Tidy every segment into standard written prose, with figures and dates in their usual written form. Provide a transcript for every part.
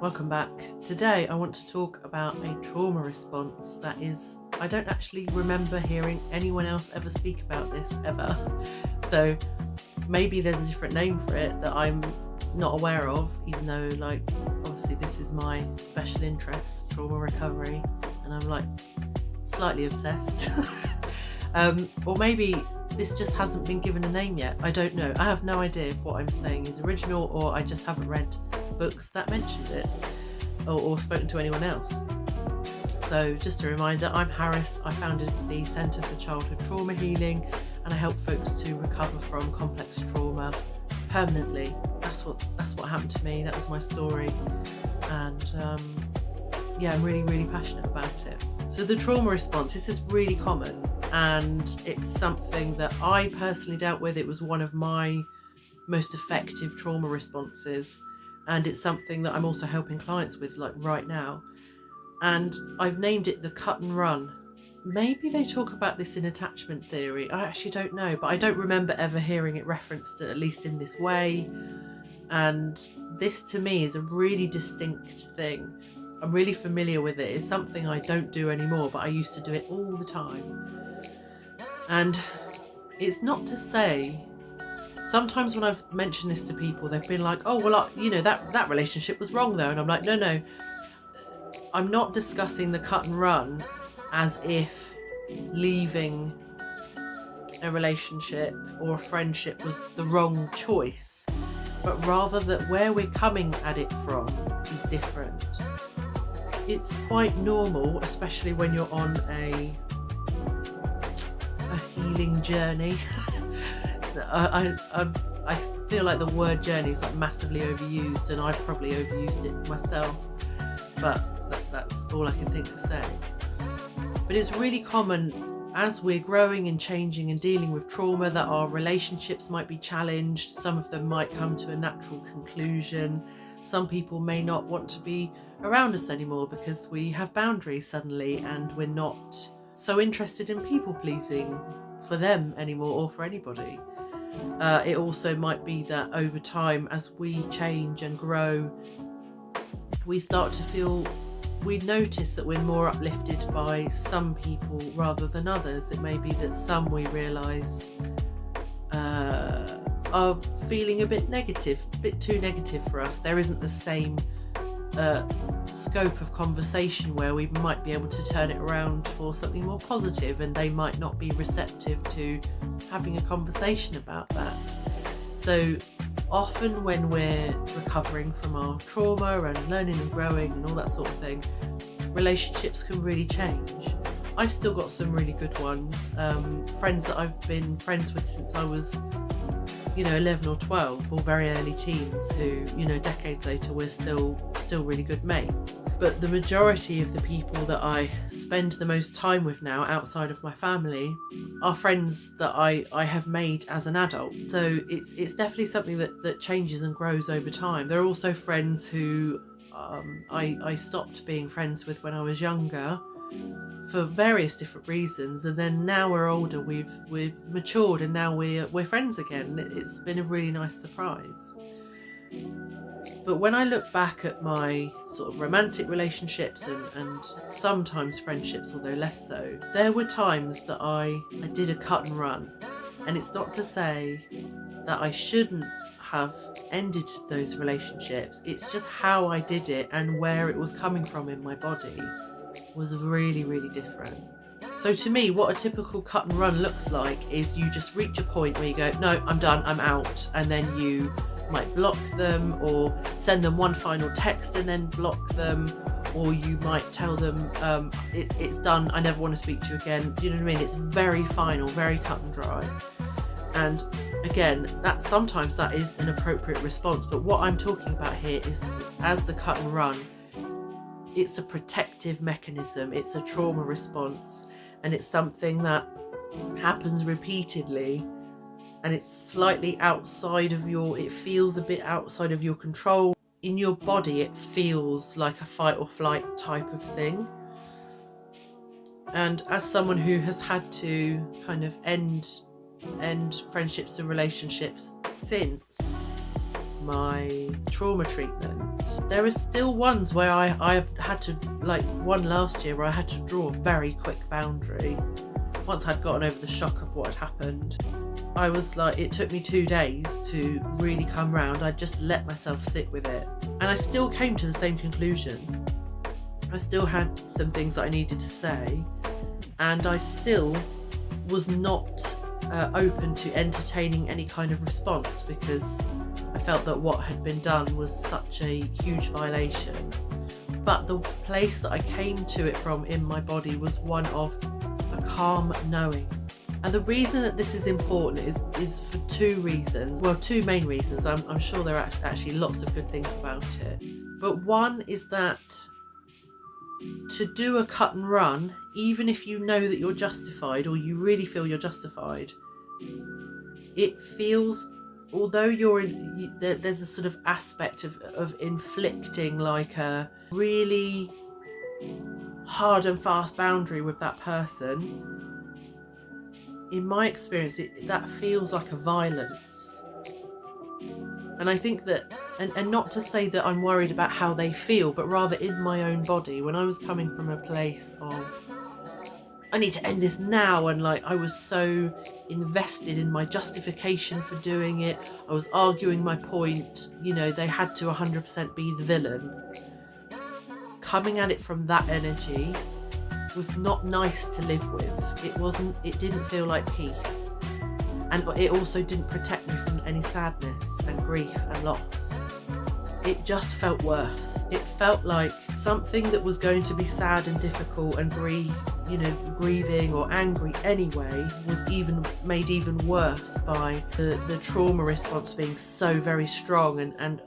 welcome back. Today I want to talk about a trauma response that I don't actually remember hearing anyone else ever speak about this ever. So maybe there's a different name for it that I'm not aware of, even though obviously this is my special interest, trauma recovery, and I'm slightly obsessed. Or maybe this just hasn't been given a name yet. I don't know. I have no idea if what I'm saying is original or I just haven't read books that mentioned it or spoken to anyone else. So just a reminder, I'm Harris. I founded the Centre for Childhood Trauma Healing and I help folks to recover from complex trauma permanently. That's what happened to me. That was my story, and I'm really passionate about it. So the trauma response, this is really common, and it's something that I personally dealt with. It was one of my most effective trauma responses, and it's something that I'm also helping clients with right now. And I've named it the cut and run. Maybe they talk about this in attachment theory. I actually don't know, but I don't remember ever hearing it referenced, at least in this way. And this to me is a really distinct thing. I'm really familiar with it. It's something I don't do anymore, but I used to do it all the time. And it's not to say, sometimes when I've mentioned this to people, they've been like, oh, well, that relationship was wrong though. And I'm like, no, I'm not discussing the cut and run as if leaving a relationship or a friendship was the wrong choice, but rather that where we're coming at it from is different. It's quite normal, especially when you're on a healing journey. I feel like the word journey is massively overused, and I've probably overused it myself, but that's all I can think to say. But it's really common as we're growing and changing and dealing with trauma that our relationships might be challenged. Some of them might come to a natural conclusion. Some people may not want to be around us anymore because we have boundaries suddenly and we're not so interested in people pleasing for them anymore or for anybody. It also might be that over time, as we change and grow, we notice that we're more uplifted by some people rather than others. It may be that some we realise are feeling a bit too negative for us. There isn't the same scope of conversation where we might be able to turn it around for something more positive, and they might not be receptive to having a conversation about that. So often when we're recovering from our trauma and learning and growing and all that sort of thing, relationships can really change. I've still got some really good ones, friends that I've been friends with since I was 11 or 12, or very early teens, who decades later we're still really good mates. But the majority of the people that I spend the most time with now outside of my family are friends that I have made as an adult. So it's definitely something that changes and grows over time. There are also friends who I stopped being friends with when I was younger for various different reasons, and then now we're older, we've matured, and now we're friends again. It's been a really nice surprise. But when I look back at my sort of romantic relationships and sometimes friendships, although less so, there were times that I did a cut and run. And it's not to say that I shouldn't have ended those relationships. It's just how I did it and where it was coming from in my body was really different. So to me, what a typical cut and run looks like is you just reach a point where you go, no, I'm done, I'm out, and then you might block them or send them one final text and then block them, or you might tell them it's done, I never want to speak to you again. Do you know what I mean? It's very final, very cut and dry. And again, sometimes that is an appropriate response, but what I'm talking about here is, as the cut and run, it's a protective mechanism, it's a trauma response, and it's something that happens repeatedly, and it's slightly outside of it feels a bit outside of your control. In your body, it feels like a fight or flight type of thing. And as someone who has had to kind of end friendships and relationships since my trauma treatment, there are still ones where I've had to, like one last year where I had to draw a very quick boundary. Once I'd gotten over the shock of what had happened, I was like, it took me 2 days to really come round. I just let myself sit with it. And I still came to the same conclusion. I still had some things that I needed to say, and I still was not open to entertaining any kind of response, because I felt that what had been done was such a huge violation. But the place that I came to it from in my body was one of a calm knowing. And the reason that this is important is for two reasons. Well, two main reasons. I'm sure there are actually lots of good things about it. But one is that to do a cut and run, even if you know that you're justified, or you really feel you're justified, it feels, although there's a sort of aspect of inflicting like a really hard and fast boundary with that person. In my experience, that feels like a violence. And I think that, and not to say that I'm worried about how they feel, but rather in my own body, when I was coming from a place of, I need to end this now, and like I was so invested in my justification for doing it, I was arguing my point, they had to 100% be the villain. Coming at it from that energy was not nice to live with. It didn't feel like peace. And it also didn't protect me from any sadness and grief and loss. It just felt worse. It felt like something that was going to be sad and difficult and grieving or angry anyway was made even worse by the trauma response being so very strong and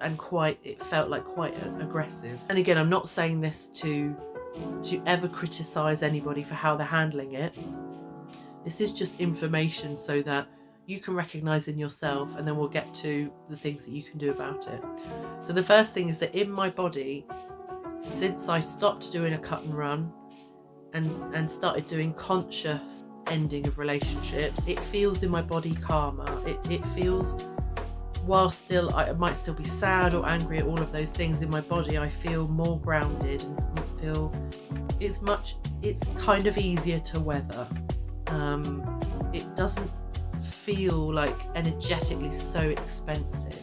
it felt like quite aggressive. And again, I'm not saying this to ever criticize anybody for how they're handling it. This is just information so that you can recognize in yourself, and then we'll get to the things that you can do about it. So the first thing is that in my body, since I stopped doing a cut and run and started doing conscious ending of relationships, it feels in my body calmer. It feels, while still I might still be sad or angry at all of those things in my body, I feel more grounded and feel it's kind of easier to weather. It doesn't feel like energetically so expensive.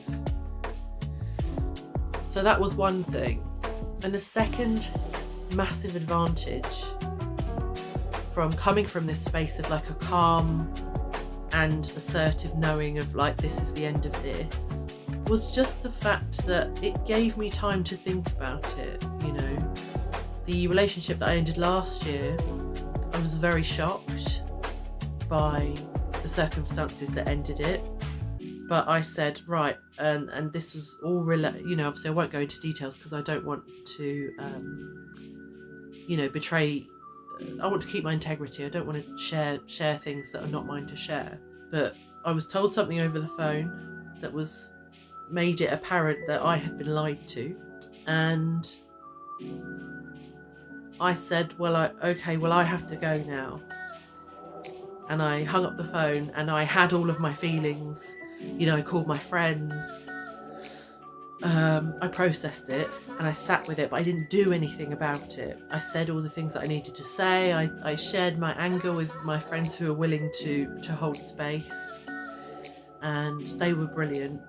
So that was one thing. And the second massive advantage from coming from this space of like a calm and assertive knowing of like, this is the end of this, was just the fact that it gave me time to think about it. The relationship that I ended last year, I was very shocked by the circumstances that ended it, but I said, right, and this was all obviously I won't go into details because I don't want to betray. I want to keep my integrity. I don't want to share things that are not mine to share. But I was told something over the phone that made it apparent that I had been lied to, and I said, well, I have to go now. And I hung up the phone, and I had all of my feelings. I called my friends. I processed it and I sat with it, but I didn't do anything about it. I said all the things that I needed to say. I shared my anger with my friends who were willing to hold space, and they were brilliant.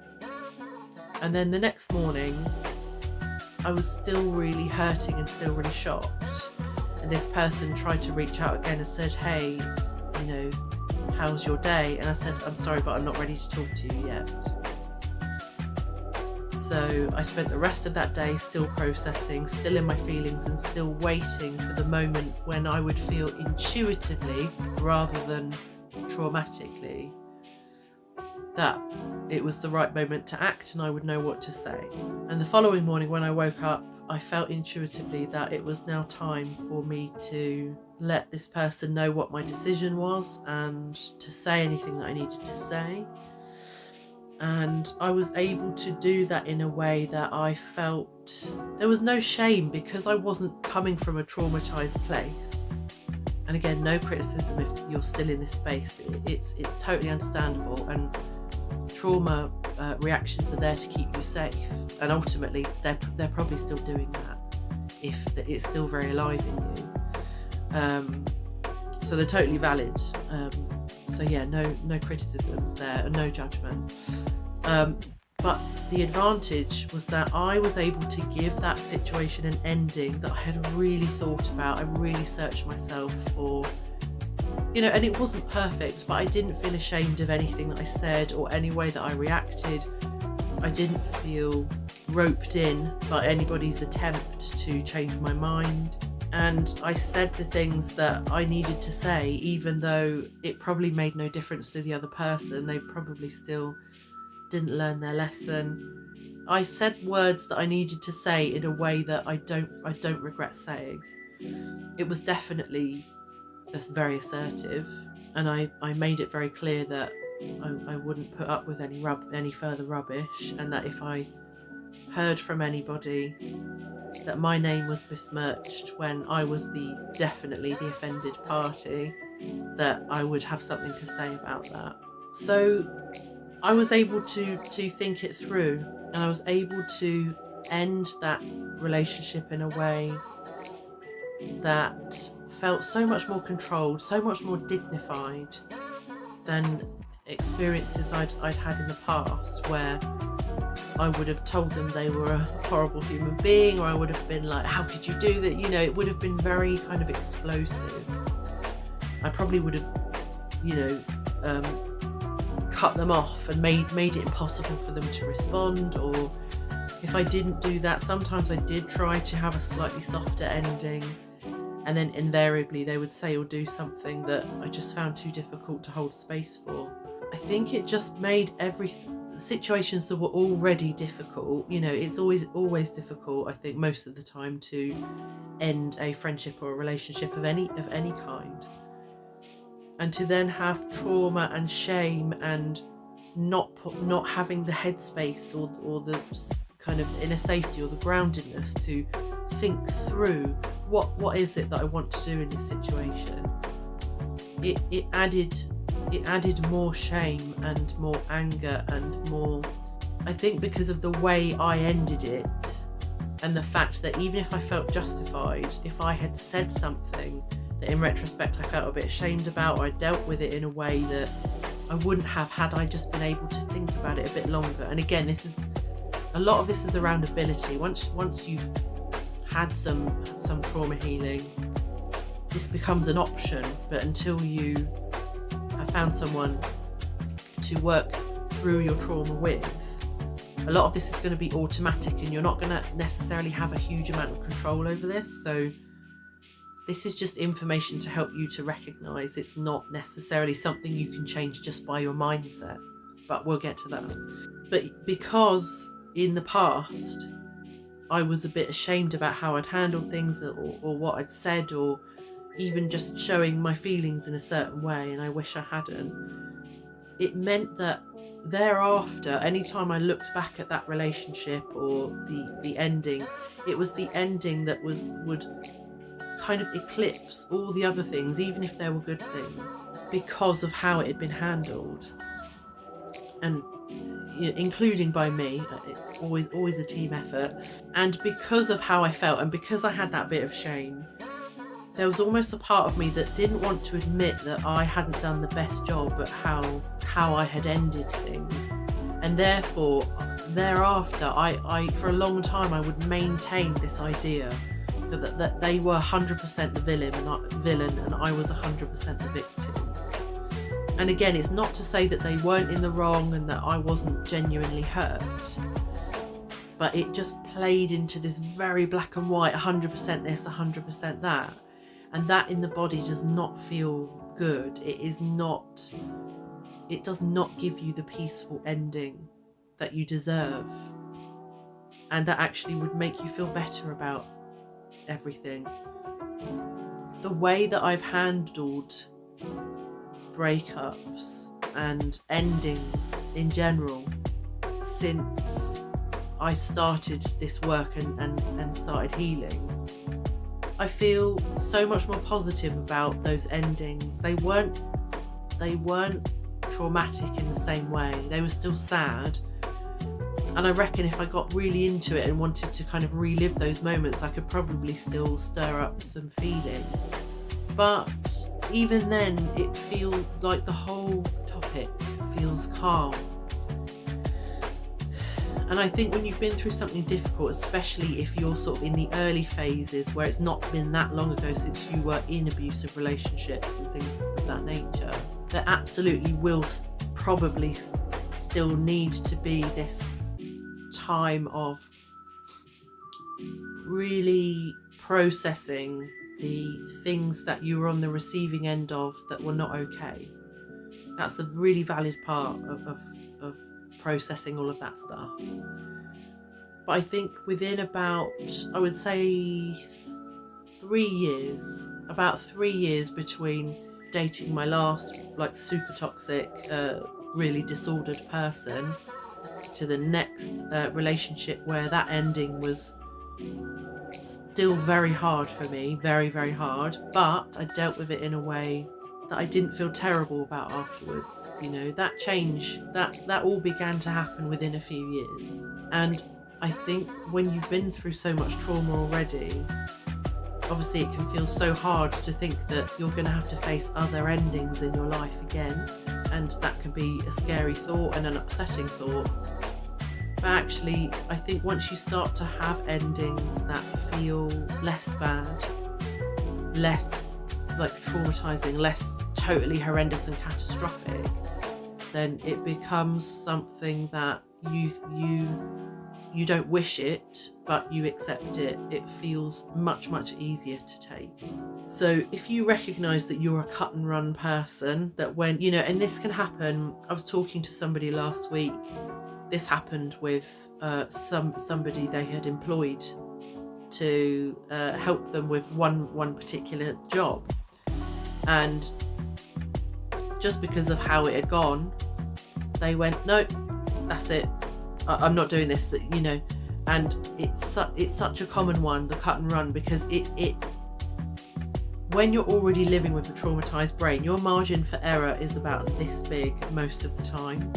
And then the next morning, I was still really hurting and still really shocked. And this person tried to reach out again and said, hey, how's your day? And I said, I'm sorry, but I'm not ready to talk to you yet. So I spent the rest of that day still processing, still in my feelings, and still waiting for the moment when I would feel intuitively, rather than traumatically, that it was the right moment to act and I would know what to say. And the following morning when I woke up, I felt intuitively that it was now time for me to let this person know what my decision was and to say anything that I needed to say. And I was able to do that in a way that I felt there was no shame, because I wasn't coming from a traumatized place. And again, no criticism if you're still in this space. It's totally understandable, and trauma reactions are there to keep you safe, and ultimately they're probably still doing that if it's still very alive in you. So they're totally valid. So yeah, no criticisms there, no judgment. But the advantage was that I was able to give that situation an ending that I had really thought about. I really searched myself for, and it wasn't perfect, but I didn't feel ashamed of anything that I said or any way that I reacted. I didn't feel roped in by anybody's attempt to change my mind. And I said the things that I needed to say, even though it probably made no difference to the other person. They probably still didn't learn their lesson. I said words that I needed to say in a way that I don't regret saying. It was definitely just very assertive, and I made it very clear that I wouldn't put up with any further rubbish, and that if I heard from anybody that my name was besmirched when I was definitely the offended party, that I would have something to say about that. So I was able to think it through, and I was able to end that relationship in a way that felt so much more controlled, so much more dignified than experiences I'd had in the past, where I would have told them they were a horrible human being, or I would have been like, how could you do that? It would have been very kind of explosive. I probably would have, cut them off and made it impossible for them to respond. Or if I didn't do that, sometimes I did try to have a slightly softer ending, and then invariably they would say or do something that I just found too difficult to hold space for. I think it just made situations that were already difficult. It's always difficult, I think, most of the time, to end a friendship or a relationship of any kind. And to then have trauma and shame and not having the headspace or the kind of inner safety or the groundedness to think through what is it that I want to do in this situation. It added more shame and more anger and more, I think, because of the way I ended it, and the fact that even if I felt justified, if I had said something that in retrospect I felt a bit ashamed about, or I dealt with it in a way that I wouldn't have had I just been able to think about it a bit longer. And again, a lot of this is around ability. Once you've had some trauma healing, this becomes an option, but until you have found someone to work through your trauma with, a lot of this is going to be automatic, and you're not going to necessarily have a huge amount of control over this. So this is just information to help you to recognize it's not necessarily something you can change just by your mindset, but we'll get to that. But because in the past I was a bit ashamed about how I'd handled things, or what I'd said, or even just showing my feelings in a certain way, and I wish I hadn't, it meant that thereafter, anytime I looked back at that relationship or the ending, it was the ending that would kind of eclipse all the other things, even if there were good things, because of how it had been handled, and including by me. Always a team effort. And because of how I felt, and because I had that bit of shame, there was almost a part of me that didn't want to admit that I hadn't done the best job at how I had ended things. And therefore, thereafter, I for a long time I would maintain this idea that they were 100% the villain and I was 100% the victim. And again, it's not to say that they weren't in the wrong and that I wasn't genuinely hurt, but it just played into this very black and white, 100% this, 100% that. And that in the body does not feel good. It does not give you the peaceful ending that you deserve, and that actually would make you feel better about everything. The way that I've handled breakups and endings in general since I started this work and started healing, I feel so much more positive about those endings. They weren't traumatic in the same way. They were still sad. And I reckon if I got really into it and wanted to kind of relive those moments, I could probably still stir up some feeling. But even then, it feels like the whole topic feels calm. And I think when you've been through something difficult, especially if you're sort of in the early phases where it's not been that long ago since you were in abusive relationships and things of that nature, there absolutely will probably still need to be this time of really processing the things that you were on the receiving end of that were not okay. That's a really valid part of processing all of that stuff. But I think within about, I would say 3 years, about 3 years between dating my last like super toxic, really disordered person to the next relationship where that ending was still very hard for me, very, very hard, but I dealt with it in a way that I didn't feel terrible about afterwards. You know, that change, that all began to happen within a few years. And I think when you've been through so much trauma already, obviously it can feel so hard to think that you're going to have to face other endings in your life again, and that can be a scary thought and an upsetting thought. But actually, I think once you start to have endings that feel less bad, less like traumatizing, less totally horrendous and catastrophic, then it becomes something that you don't wish it, but you accept it. It feels much, much easier to take. So if you recognize that you're a cut and run person, that when, you know, and this can happen, I was talking to somebody last week, this happened with somebody they had employed to help them with one particular job, and just because of how it had gone, they went, no, that's it, I'm not doing this, you know. And it's such a common one, the cut and run, because it when you're already living with a traumatized brain, your margin for error is about this big most of the time.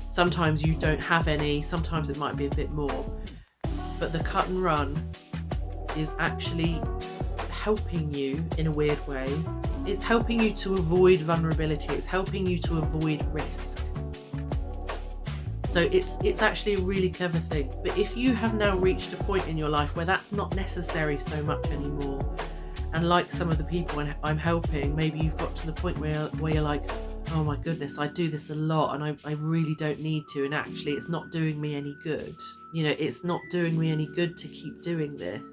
Sometimes you don't have any, sometimes it might be a bit more, but the cut and run is actually helping you in a weird way. It's helping you to avoid vulnerability, it's helping you to avoid risk. So it's actually a really clever thing. But if you have now reached a point in your life where that's not necessary so much anymore, and like some of the people I'm helping, maybe you've got to the point where you're like, oh my goodness, I do this a lot and I really don't need to, and actually it's not doing me any good. You know, it's not doing me any good to keep doing this.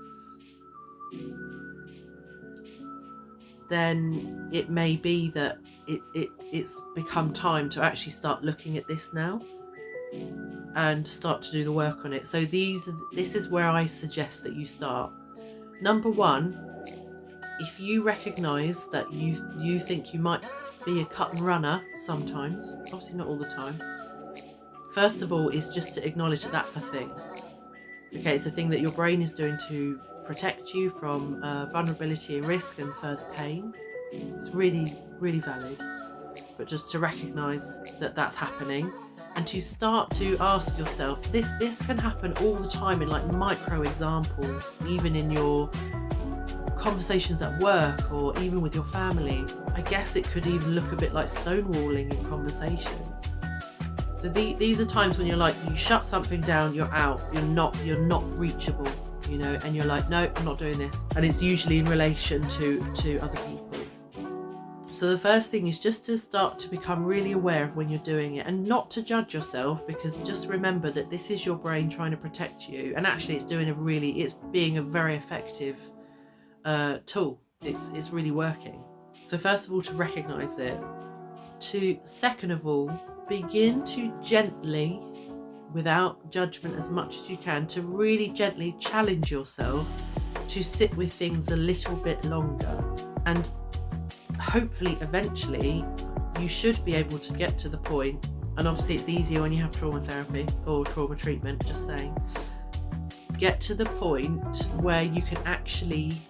Then it may be that it's become time to actually start looking at this now and start to do the work on it. So this is where I suggest that you start. Number one, if you recognize that you think you might be a cut and runner sometimes, obviously not all the time, first of all is just to acknowledge that that's a thing. Okay, it's a thing that your brain is doing to protect you from vulnerability and risk and further pain. It's really, really valid. But just to recognize that that's happening, and to start to ask yourself, this can happen all the time in like micro examples, even in your conversations at work or even with your family. I guess it could even look a bit like stonewalling in conversations. So these are times when you're like, you shut something down, you're out, you're not reachable, you know, and you're like, no, I'm not doing this. And it's usually in relation to other people. So the first thing is just to start to become really aware of when you're doing it, and not to judge yourself, because just remember that this is your brain trying to protect you, and actually it's being a very effective tool. It's really working. So first of all, to recognize it. Second of all, begin to gently, without judgment as much as you can, to really gently challenge yourself to sit with things a little bit longer. And hopefully eventually you should be able to get to the point, and obviously it's easier when you have trauma therapy or trauma treatment, just saying, get to the point where you can actually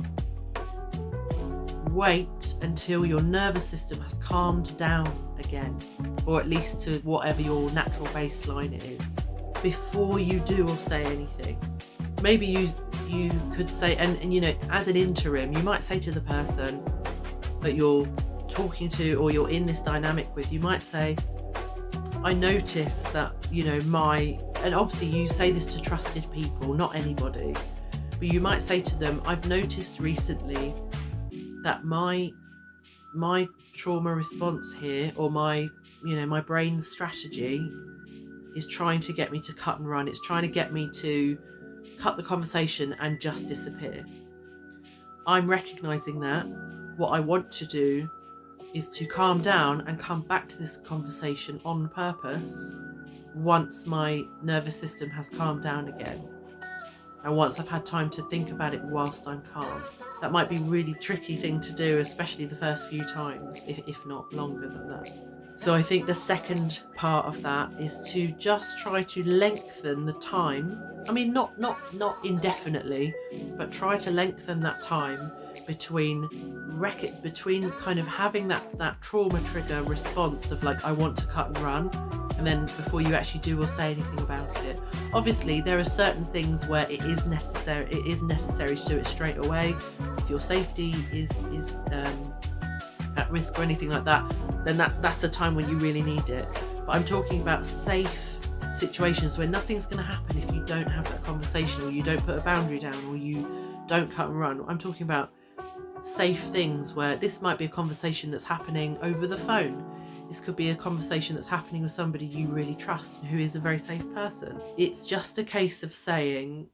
wait until your nervous system has calmed down again, or at least to whatever your natural baseline is, before you do or say anything. Maybe you could say, and you know, as an interim, you might say to the person that you're talking to or you're in this dynamic with, you might say, I noticed that, you know, and obviously you say this to trusted people, not anybody, but you might say to them, I've noticed recently that my trauma response here, or my brain's strategy is trying to get me to cut and run. It's trying to get me to cut the conversation and just disappear. I'm recognizing that. What I want to do is to calm down and come back to this conversation on purpose once my nervous system has calmed down again, and once I've had time to think about it whilst I'm calm. That might be a really tricky thing to do, especially the first few times, if not longer than that. So I think the second part of that is to just try to lengthen the time. I mean, not indefinitely, but try to lengthen that time between kind of having that trauma trigger response of like, I want to cut and run, and then before you actually do or say anything about it. Obviously, there are certain things where it is necessary to do it straight away. If your safety is at risk or anything like that, then that's the time when you really need it. But I'm talking about safe situations where nothing's going to happen if you don't have that conversation, or you don't put a boundary down, or you don't cut and run. I'm talking about safe things where this might be a conversation that's happening over the phone. This could be a conversation that's happening with somebody you really trust, who is a very safe person. It's just a case of saying,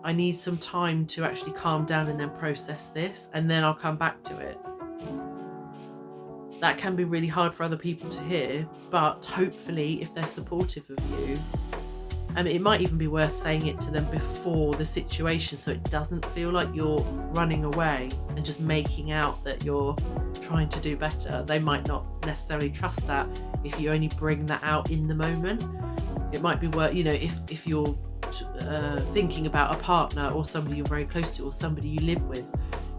I need some time to actually calm down and then process this, and then I'll come back to it. That can be really hard for other people to hear, but hopefully if they're supportive of you, it might even be worth saying it to them before the situation, so it doesn't feel like you're running away and just making out that you're trying to do better. They might not necessarily trust that if you only bring that out in the moment. It might be worth, you know, if you're thinking about a partner or somebody you're very close to or somebody you live with,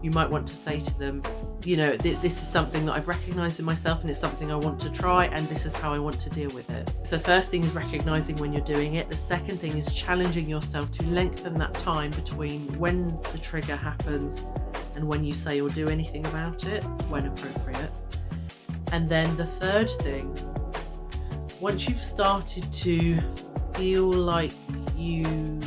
you might want to say to them, you know, this is something that I've recognized in myself, and it's something I want to try, and this is how I want to deal with it. So first thing is recognizing when you're doing it. The second thing is challenging yourself to lengthen that time between when the trigger happens and when you say or do anything about it, when appropriate. And then the third thing, once you've started to feel like you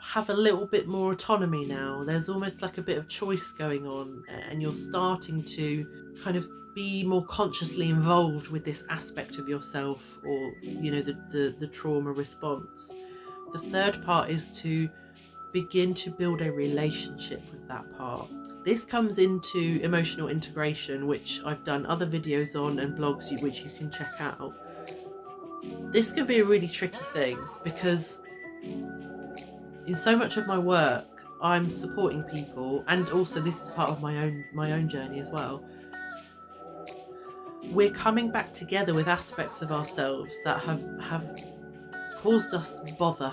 have a little bit more autonomy now, there's almost like a bit of choice going on, and you're starting to kind of be more consciously involved with this aspect of yourself, or, you know, the trauma response. The third part is to begin to build a relationship with that part. This comes into emotional integration, which I've done other videos on and blogs which you can check out. This can be a really tricky thing, because in so much of my work, I'm supporting people, and also this is part of my own journey as well. We're coming back together with aspects of ourselves that have caused us bother,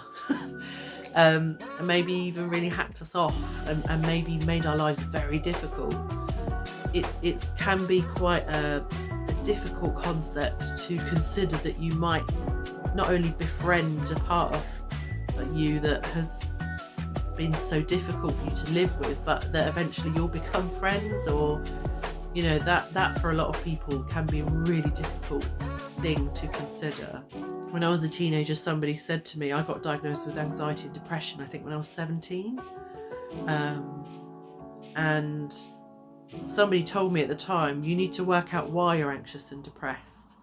and maybe even really hacked us off, and maybe made our lives very difficult. It can be quite a difficult concept to consider, that you might not only befriend a part of you that has been so difficult for you to live with, but that eventually you'll become friends, or, you know, that for a lot of people can be a really difficult thing to consider. When I was a teenager, somebody said to me, I got diagnosed with anxiety and depression, I think when I was 17, and somebody told me at the time, you need to work out why you're anxious and depressed.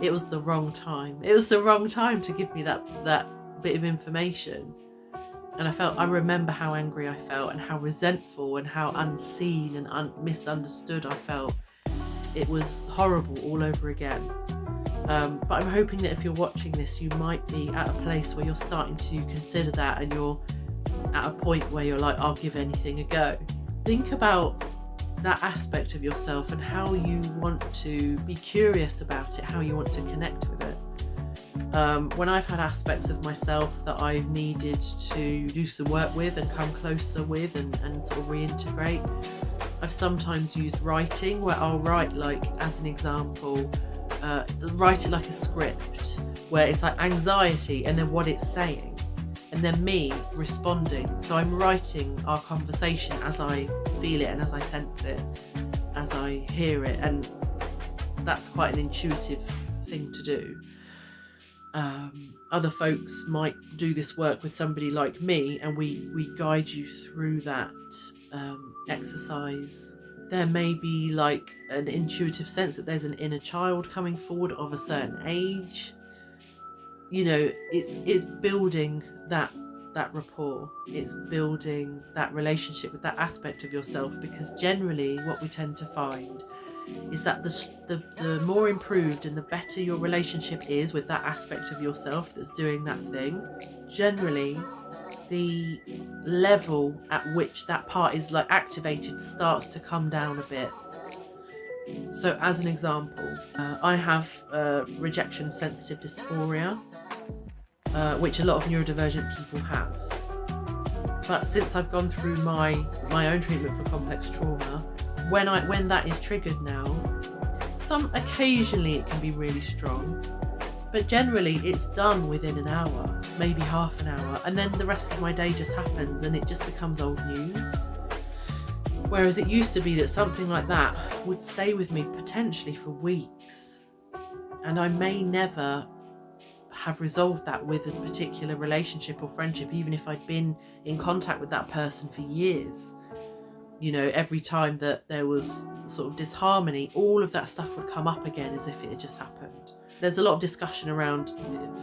It was the wrong time. It was the wrong time to give me that bit of information. And I remember how angry I felt, and how resentful, and how unseen and misunderstood I felt. It was horrible all over again. But I'm hoping that if you're watching this, you might be at a place where you're starting to consider that, and you're at a point where you're like, I'll give anything a go. Think about that aspect of yourself and how you want to be curious about it, how you want to connect with it. When I've had aspects of myself that I've needed to do some work with and come closer with and sort of reintegrate, I've sometimes used writing, where I'll write, like, as an example, write it like a script, where it's like anxiety and then what it's saying, and then me responding. So I'm writing our conversation as I feel it and as I sense it, as I hear it, and that's quite an intuitive thing to do. Other folks might do this work with somebody like me, and we guide you through that exercise. There may be like an intuitive sense that there's an inner child coming forward of a certain age. You know, it's building that rapport, it's building that relationship with that aspect of yourself, because generally what we tend to find is that the more improved and the better your relationship is with that aspect of yourself that's doing that thing, generally the level at which that part is like activated starts to come down a bit. So as an example, I have rejection sensitive dysphoria, which a lot of neurodivergent people have. But since I've gone through my own treatment for complex trauma, when that is triggered now, occasionally it can be really strong, but generally it's done within an hour, maybe half an hour, and then the rest of my day just happens and it just becomes old news. Whereas it used to be that something like that would stay with me potentially for weeks, and I may never have resolved that with a particular relationship or friendship, even if I'd been in contact with that person for years. You know, every time that there was sort of disharmony, all of that stuff would come up again as if it had just happened. There's a lot of discussion around,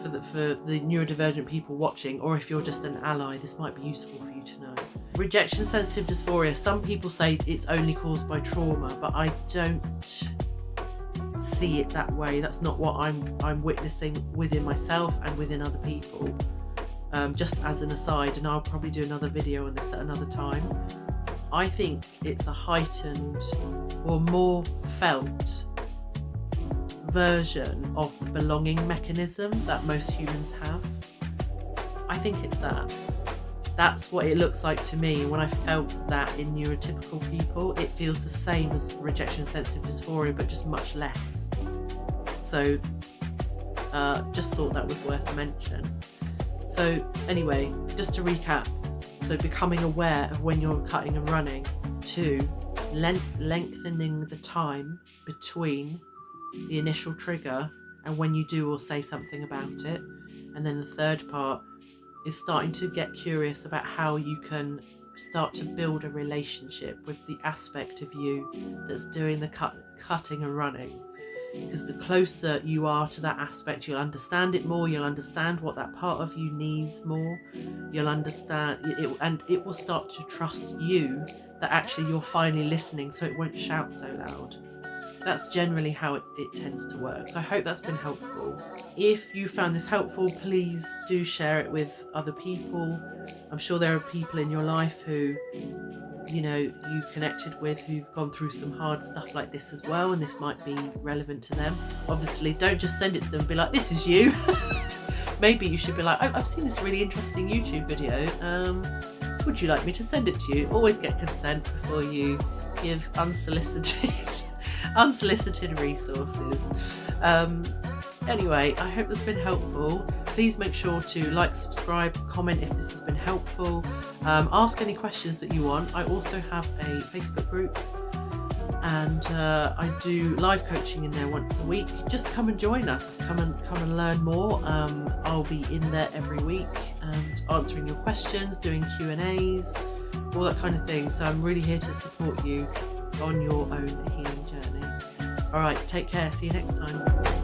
for the neurodivergent people watching, or if you're just an ally, this might be useful for you to know. Rejection sensitive dysphoria, some people say it's only caused by trauma, but I don't see it that way. That's not what I'm witnessing within myself and within other people. Just as an aside, and I'll probably do another video on this at another time, I think it's a heightened or more felt version of the belonging mechanism that most humans have. I think it's that. That's what it looks like to me. When I felt that in neurotypical people, it feels the same as rejection sensitive dysphoria, but just much less. So just thought that was worth a mention. So anyway, just to recap, so becoming aware of when you're cutting and running. 2, lengthening the time between the initial trigger and when you do or say something about it. And then the third part is starting to get curious about how you can start to build a relationship with the aspect of you that's doing the cutting and running. Because the closer you are to that aspect, you'll understand it more, you'll understand what that part of you needs more, you'll understand it, and it will start to trust you that actually you're finally listening, so it won't shout so loud. That's generally how it tends to work. So I hope that's been helpful. If you found this helpful, please do share it with other people. I'm sure there are people in your life who, you know, you've connected with who've gone through some hard stuff like this as well, and this might be relevant to them. Obviously, don't just send it to them and be like, this is you. Maybe you should be like, I've seen this really interesting YouTube video. Would you like me to send it to you? Always get consent before you give unsolicited resources. Anyway, I hope that's been helpful. Please make sure to like, subscribe, comment if this has been helpful. Ask any questions that you want. I also have a Facebook group, and I do live coaching in there once a week. Just come and join us. Come and learn more. I'll be in there every week and answering your questions, doing Q&As, all that kind of thing. So I'm really here to support you on your own healing journey. All right, take care. See you next time.